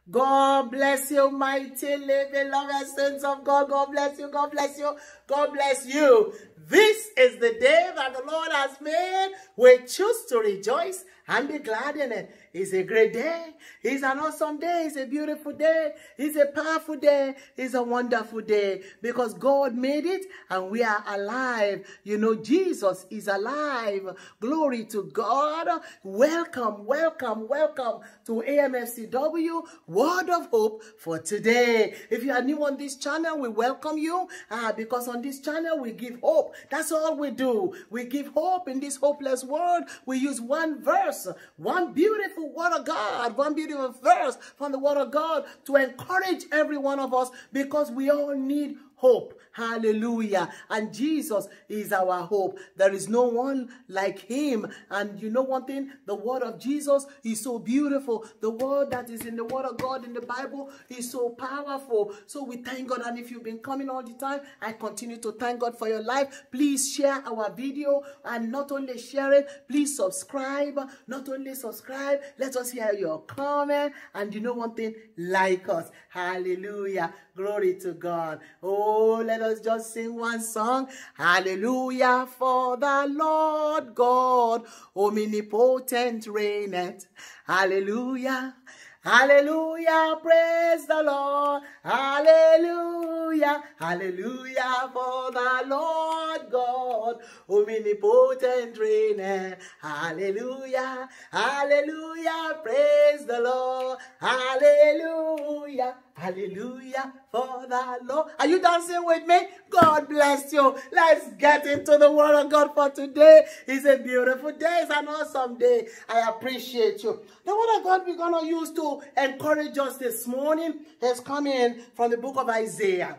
God bless you, mighty living loving saints of God. God bless you. God bless you. God bless you. This is the day that the Lord has made. We choose to rejoice and be glad in it. It's a great day. It's an awesome day. It's a beautiful day. It's a powerful day. It's a wonderful day because God made it and we are alive. You know, Jesus is alive. Glory to God. Welcome, welcome, welcome to AMFCW Word of Hope for today. If you are new on this channel, we welcome you because on this channel we give hope. That's all we do. We give hope in this hopeless world. We use one verse, one beautiful word of God, one beautiful verse from the word of God to encourage every one of us because we all need hope. Hallelujah. And Jesus is our hope. There is no one like him. And you know one thing? The word of Jesus is so beautiful. The word that is in the word of God in the Bible is so powerful. So we thank God. And if you've been coming all the time, I continue to thank God for your life. Please share our video and not only share it, please subscribe. Not only subscribe, let us hear your comment. And you know one thing? Like us. Hallelujah. Glory to God. Oh, let us just sing one song. Hallelujah, for the Lord God omnipotent reigneth. Hallelujah. Hallelujah, praise the Lord. Hallelujah, hallelujah, for the Lord God omnipotent reigneth. Hallelujah, hallelujah, praise the Lord. Hallelujah, hallelujah, for the Lord. Are you dancing with me? God bless you. Let's get into the word of God for today. It's a beautiful day. It's an awesome day. I appreciate you. The word of God we're going to use to encourage us this morning is coming from the book of Isaiah.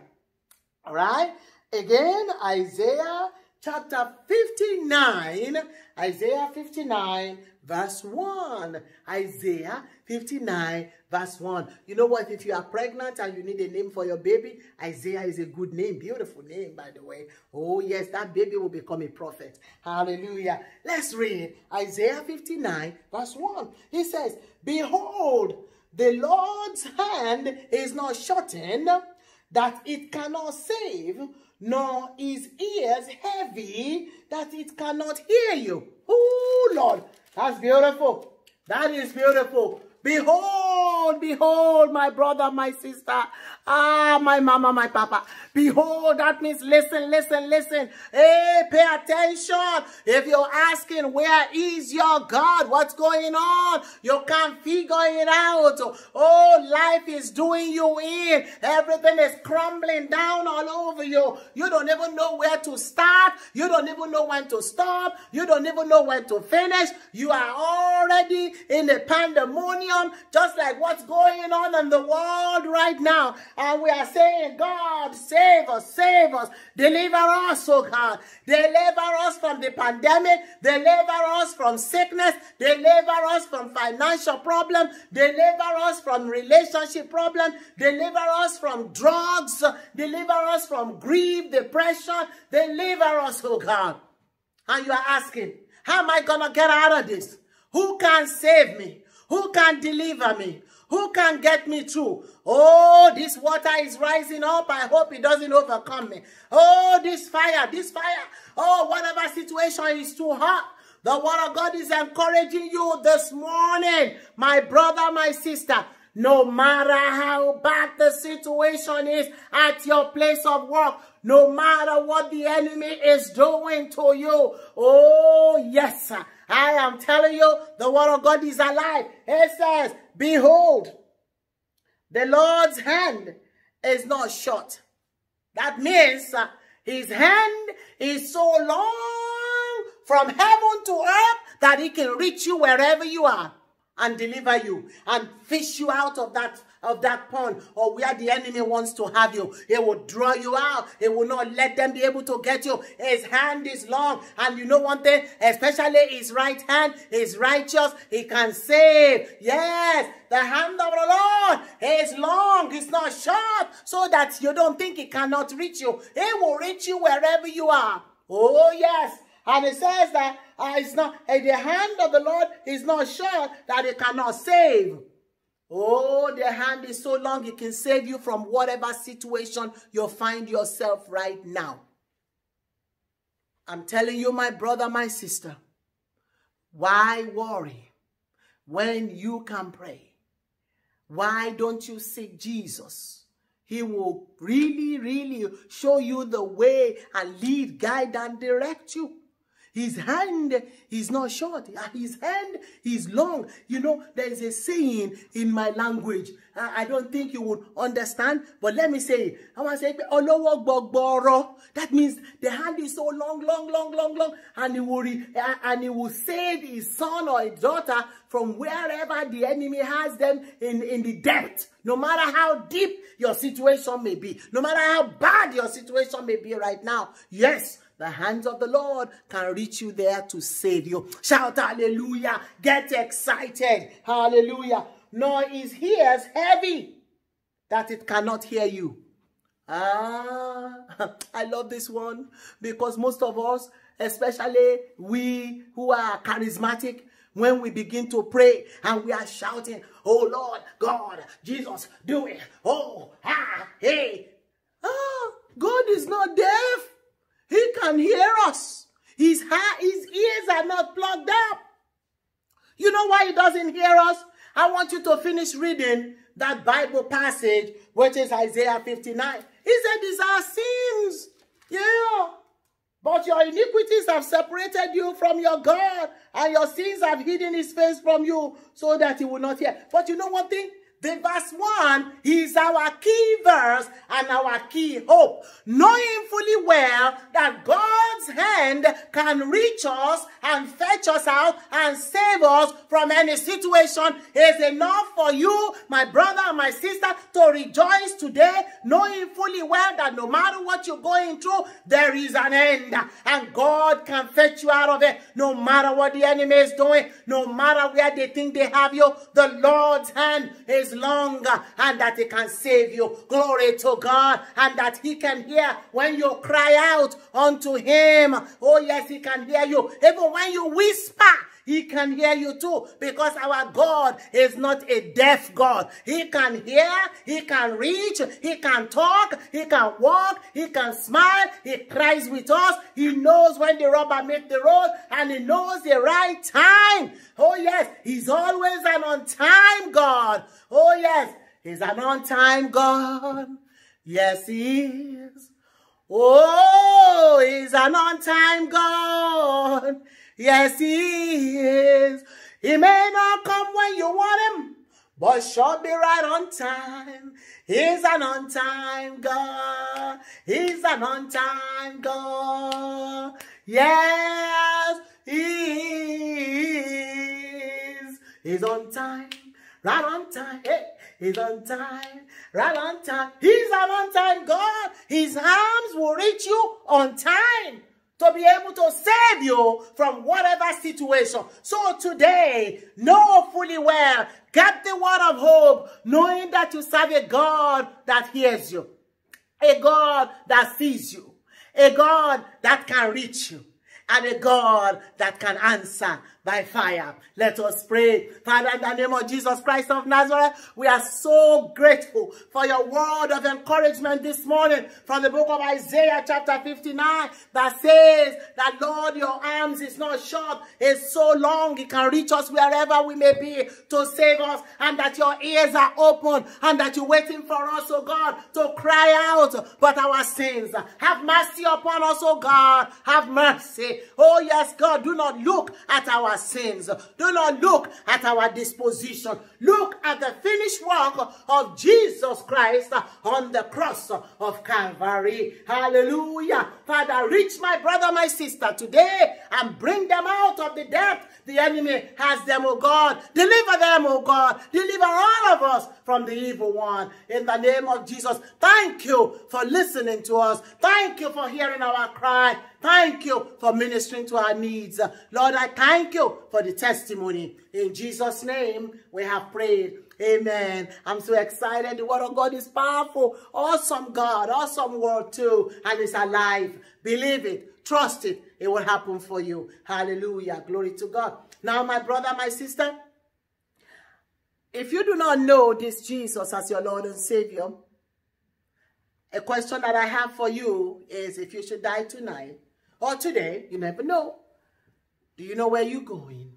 All right? Again, Isaiah chapter 59. Isaiah 59 verse 1. Isaiah 59 verse 1. You know what? If you are pregnant and you need a name for your baby, Isaiah is a good name. Beautiful name, by the way. Oh, yes, that baby will become a prophet. Hallelujah. Let's read Isaiah 59 verse 1. He says, behold, the Lord's hand is not shortened, that it cannot save, nor his ears heavy, that it cannot hear you. Oh, Lord, that's beautiful. That is beautiful. Behold, behold, my brother, my sister, my mama, my papa. Behold, that means listen, listen, listen. Hey, pay attention. If you're asking, where is your God? What's going on? You can't figure it out. Oh, life is doing you in. Everything is crumbling down all over you. You don't even know where to start. You don't even know when to stop. You don't even know when to finish. You are already in the pandemonium, just like what's going on in the world right now. And we are saying, God, save us, deliver us, oh God. Deliver us from the pandemic, deliver us from sickness, deliver us from financial problems, deliver us from relationship problems, deliver us from drugs, deliver us from grief, depression, deliver us, oh God. And you are asking, how am I going to get out of this? Who can save me? Who can deliver me? Who can get me through? Oh, this water is rising up. I hope it doesn't overcome me. Oh, this fire, this fire. Oh, whatever situation is too hot. The word of God is encouraging you this morning, my brother, my sister. No matter how bad the situation is at your place of work, no matter what the enemy is doing to you, oh, yes, sir. I am telling you, the word of God is alive. It says, behold, the Lord's hand is not short. That means his hand is so long from heaven to earth that he can reach you wherever you are and deliver you and fish you out of that pond or where the enemy wants to have you. It will draw you out. It will not let them be able to get you. His hand is long. And you know one thing, especially his right hand is righteous. He can save. Yes, the hand of the Lord is long. It's not short so that you don't think it cannot reach you. It will reach you wherever you are. Oh, yes. And it says that the hand of the Lord is not short that it cannot save. Oh, the hand is so long, it can save you from whatever situation you find yourself right now. I'm telling you, my brother, my sister, why worry when you can pray? Why don't you seek Jesus? He will really, really show you the way and lead, guide, and direct you. His hand is not short. His hand is long. You know, there is a saying in my language. I don't think you would understand, but let me say it. I want to say, that means the hand is so long, and he will save his son or his daughter from wherever the enemy has them in the depth. No matter how deep your situation may be, no matter how bad your situation may be right now, yes, the hands of the Lord can reach you there to save you. Shout hallelujah. Get excited. Hallelujah. Nor is ears heavy that it cannot hear you. I love this one because most of us, especially we who are charismatic, when we begin to pray and we are shouting, oh Lord, God, Jesus, do it. Oh, hey. God is not deaf. He can hear us. His ears are not plugged up. You know why he doesn't hear us? I want you to finish reading that Bible passage, which is Isaiah 59. He said, these are sins. Yeah. But your iniquities have separated you from your God, and your sins have hidden his face from you so that he will not hear. But you know one thing? The verse 1 is our key verse and our key hope. Knowing fully well that God's hand can reach us and fetch us out and save us from any situation is enough for you, my brother and my sister, to rejoice today, knowing fully well that no matter what you're going through, there is an end. And God can fetch you out of it, no matter what the enemy is doing, no matter where they think they have you. The Lord's hand is longer and that he can save you. Glory to God. And that he can hear when you cry out unto him. Oh yes, he can hear you. Even when you whisper, he can hear you too, because our God is not a deaf God. He can hear, he can reach, he can talk, he can walk, he can smile, he cries with us. He knows when the rubber meets the road, and he knows the right time. Oh yes, he's always an on-time God. Oh yes, he's an on-time God. Yes, he is. Oh, he's an on-time God. Yes, he is. He may not come when you want him, but sure be right on time. He's an on-time God. He's an on-time God. Yes, he is. He's on time. Right on time. Hey, he's on time. Right on time. He's an on-time God. His arms will reach you on time to be able to save you from whatever situation. So today, know fully well, get the word of hope, knowing that you serve a God that hears you, a God that sees you, a God that can reach you, and a God that can answer by fire. Let us pray. Father, in the name of Jesus Christ of Nazareth, we are so grateful for your word of encouragement this morning from the book of Isaiah chapter 59 that says that, Lord, your arms is not short, it's so long, it can reach us wherever we may be to save us, and that your ears are open, and that you're waiting for us, oh God, to cry out but our sins. Have mercy upon us, oh God. Have mercy. Oh yes, God, do not look at our sins. Do not look at our disposition. Look at the finished work of Jesus Christ on the cross of Calvary. Hallelujah. Father, reach my brother, my sister today and bring them out of the depth the enemy has them, oh God. Deliver them, oh God. Deliver all of us from the evil one. In the name of Jesus, thank you for listening to us. Thank you for hearing our cry. Thank you for ministering to our needs. Lord, I thank you for the testimony. In Jesus' name, we have prayed. Amen. I'm so excited. The word of God is powerful. Awesome God. Awesome word too. And it's alive. Believe it. Trust it. It will happen for you. Hallelujah. Glory to God. Now, my brother, my sister, If you do not know this Jesus as your Lord and Savior, a question that I have for you is, if you should die tonight or today, you never know. Do you know where you're going?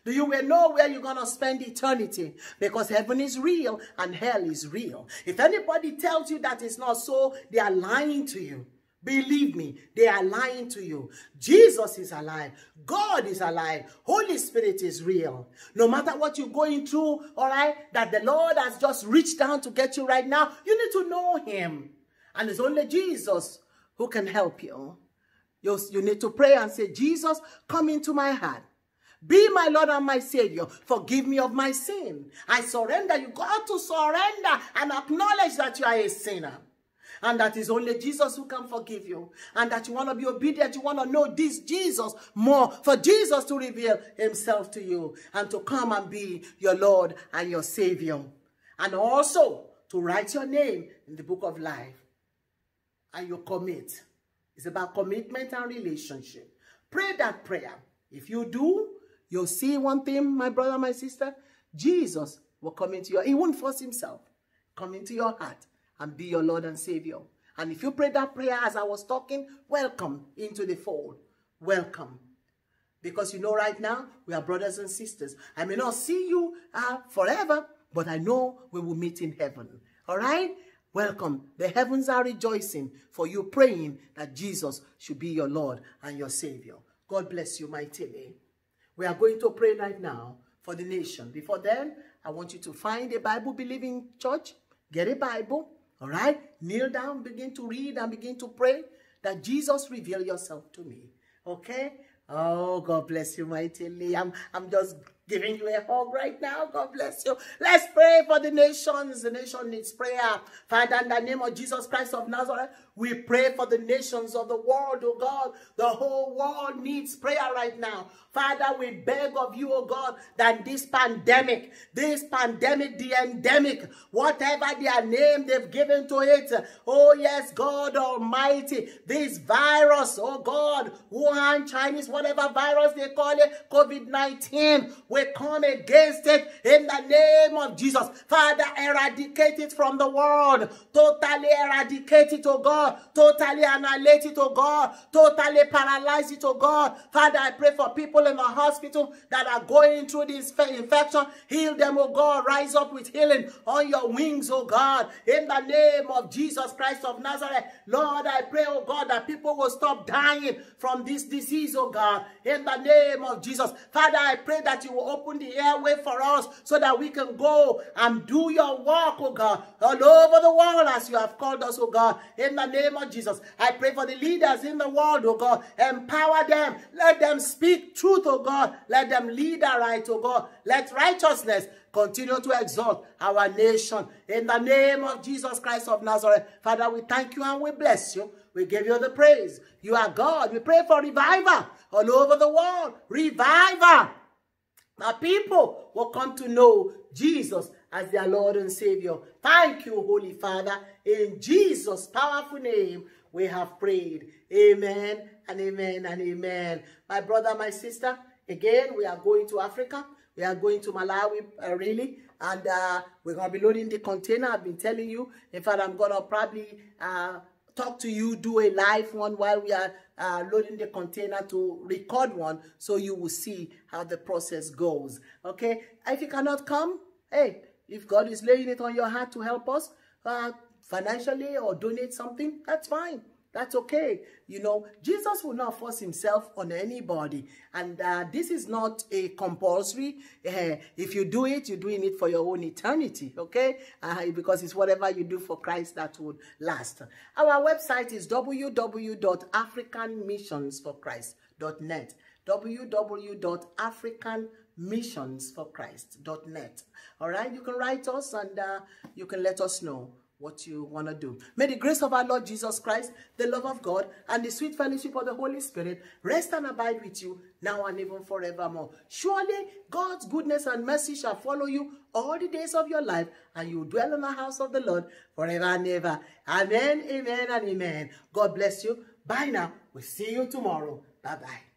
Do you know where you're going to spend eternity? Because heaven is real and hell is real. If anybody tells you that it's not so, they are lying to you. Believe me, they are lying to you. Jesus is alive. God is alive. Holy Spirit is real. No matter what you're going through, all right, that the Lord has just reached down to get you right now, you need to know him. And it's only Jesus who can help you. You need to pray and say, Jesus, come into my heart. Be my Lord and my Savior. Forgive me of my sin. I surrender. You got to surrender and acknowledge that you are a sinner. And that is only Jesus who can forgive you. And that you want to be obedient. You want to know this Jesus more. For Jesus to reveal himself to you. And to come and be your Lord and your Savior. And also to write your name in the book of life. And you commit. It's about commitment and relationship. Pray that prayer. If you do, you'll see one thing, my brother, my sister. Jesus will come into your, he won't force himself. Come into your heart and be your Lord and Savior. And if you pray that prayer as I was talking, welcome into the fold. Welcome. Because you know right now, we are brothers and sisters. I may not see you forever, but I know we will meet in heaven. All right? Welcome. The heavens are rejoicing for you praying that Jesus should be your Lord and your Savior. God bless you mightily. We are going to pray right now for the nation. Before then, I want you to find a Bible-believing church. Get a Bible. All right? Kneel down, begin to read and begin to pray that Jesus reveal yourself to me. Okay? Oh, God bless you mightily. I'm just giving you a hug right now. God bless you. Let's pray for the nations. The nation needs prayer. Father, in the name of Jesus Christ of Nazareth, we pray for the nations of the world, oh God. The whole world needs prayer right now. Father, we beg of you, oh God, that this pandemic, the endemic, whatever their name they've given to it, oh yes, God Almighty, this virus, oh God, Wuhan, Chinese, whatever virus they call it, COVID-19, we come against it in the name of Jesus. Father, eradicate it from the world. Totally eradicate it, oh God. Totally annihilate it, oh God. Totally paralyze it, oh God. Father, I pray for people in the hospital that are going through this infection. Heal them, oh God. Rise up with healing on your wings, oh God. In the name of Jesus Christ of Nazareth. Lord, I pray, oh God, that people will stop dying from this disease, oh God. In the name of Jesus. Father, I pray that you will open the airway for us so that we can go and do your work, oh God, all over the world as you have called us, oh God. In the name of Jesus, I pray for the leaders in the world, oh God. Empower them. Let them speak truth, oh God. Let them lead aright, oh God. Let righteousness continue to exalt our nation. In the name of Jesus Christ of Nazareth, Father, we thank you and we bless you. We give you the praise. You are God. We pray for revival all over the world. Revival. The people will come to know Jesus as their Lord and Savior. Thank you, Holy Father. In Jesus' powerful name, we have prayed. Amen and amen and amen. My brother, my sister, again, we are going to Africa. We are going to Malawi, really. And we're going to be loading the container. I've been telling you. In fact, I'm going to probably talk to you, do a live one while we are loading the container, to record one so you will see how the process goes. Okay? If you cannot come, hey, if God is laying it on your heart to help us financially or donate something, that's fine. That's okay. You know, Jesus will not force himself on anybody. And this is not a compulsory. If you do it, you're doing it for your own eternity. Okay? Because it's whatever you do for Christ that would last. Our website is www.africanmissionsforchrist.net. www.africanmissionsforchrist.net. All right? You can write us and you can let us know what you want to do. May the grace of our Lord Jesus Christ, the love of God, and the sweet fellowship of the Holy Spirit rest and abide with you now and even forevermore. Surely God's goodness and mercy shall follow you all the days of your life, and you will dwell in the house of the Lord forever and ever. Amen, amen, and amen. God bless you. Bye now. We'll see you tomorrow. Bye-bye.